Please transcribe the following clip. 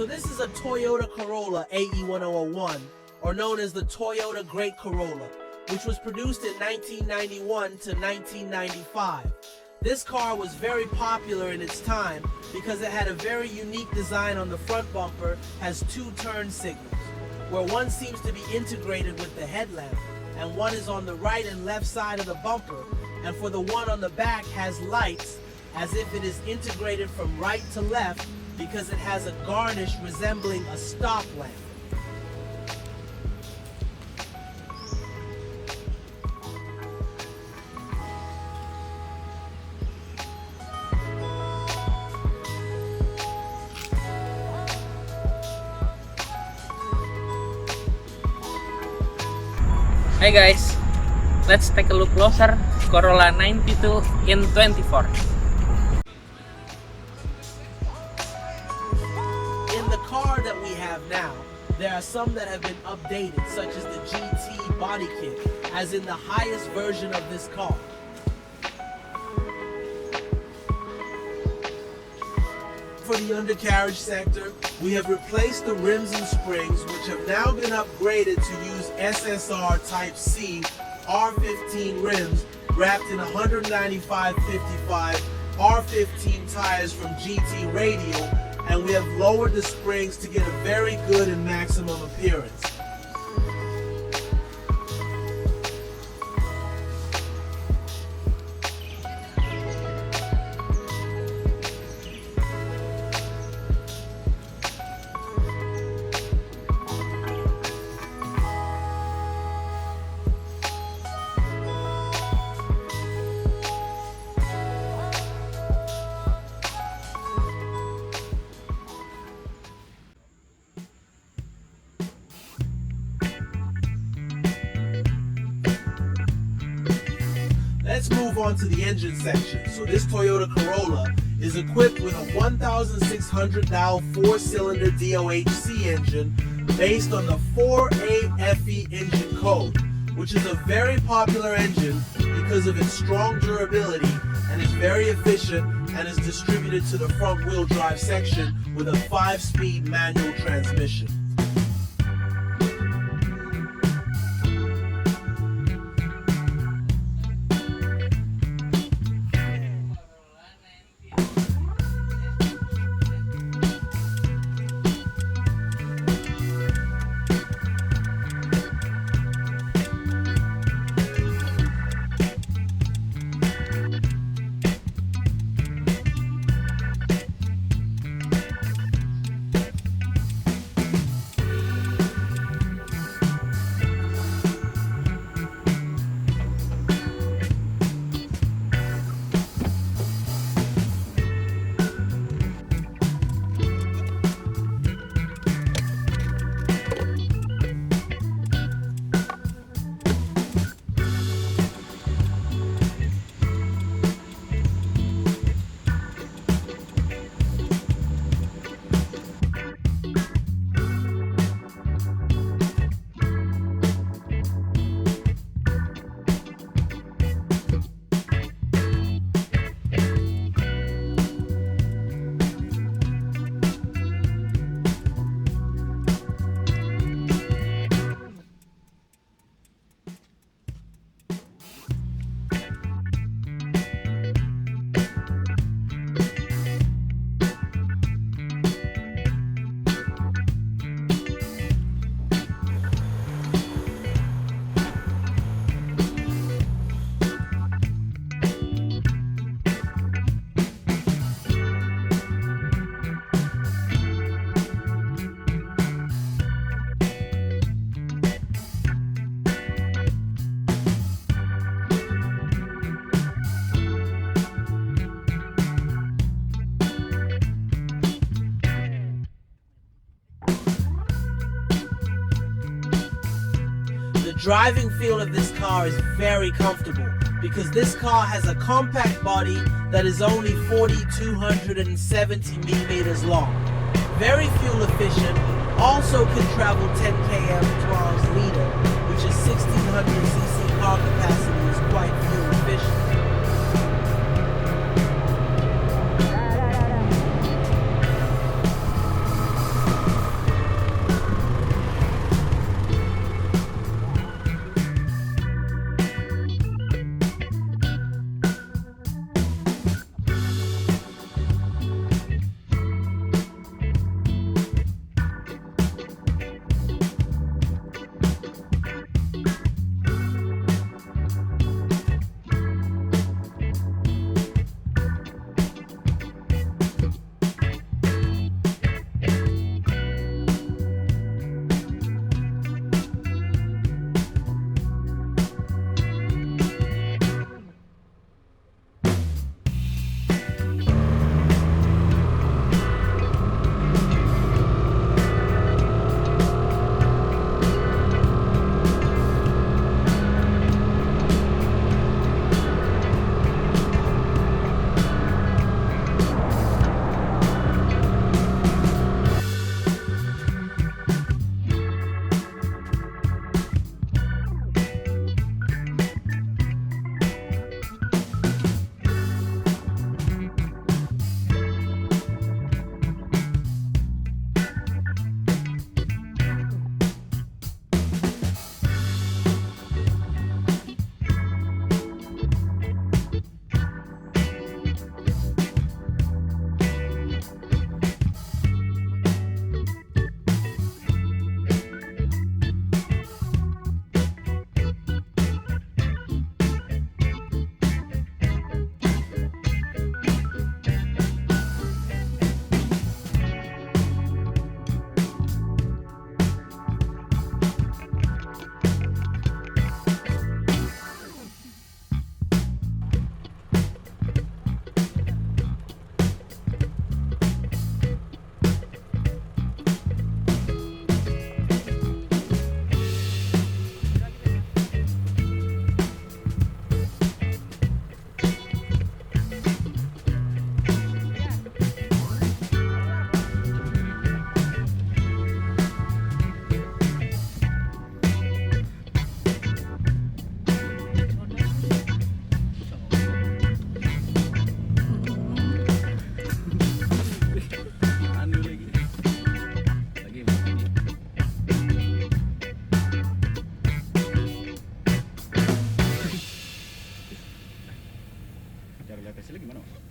So this is a Toyota Corolla AE1001, or known as the Toyota Great Corolla, which was produced in 1991 to 1995. This car was very popular in its time because it had a very unique design on the front bumper, has two turn signals, where one seems to be integrated with the headlamp, and one is on the right and left side of the bumper, and for the one on the back has lights as if it is integrated from right to left because it has a garnish resembling a stop lamp. Hey guys, let's take a look closer. Corolla 92 in 24. In the car that we have now, there are some that have been updated, such as the GT body kit, as in the highest version of this car. For the undercarriage sector, we have replaced the rims and springs, which have now been upgraded to use SSR Type C R15 rims wrapped in 195/55 R15 tires from GT Radial, and we have lowered the springs to get a very good and maximum appearance. Let's move on to the engine section. So this Toyota Corolla is equipped with a 1,600 thou 4-cylinder DOHC engine based on the 4AFE engine code, which is a very popular engine because of its strong durability and is very efficient, and is distributed to the front wheel drive section with a 5-speed manual transmission. The driving feel of this car is very comfortable because this car has a compact body that is only 4,270 millimeters long. Very fuel efficient, also can travel 10 km 12 liter, which is 1,600 cc car capacity, is quite fuel efficient. Hasilnya gimana, Mas?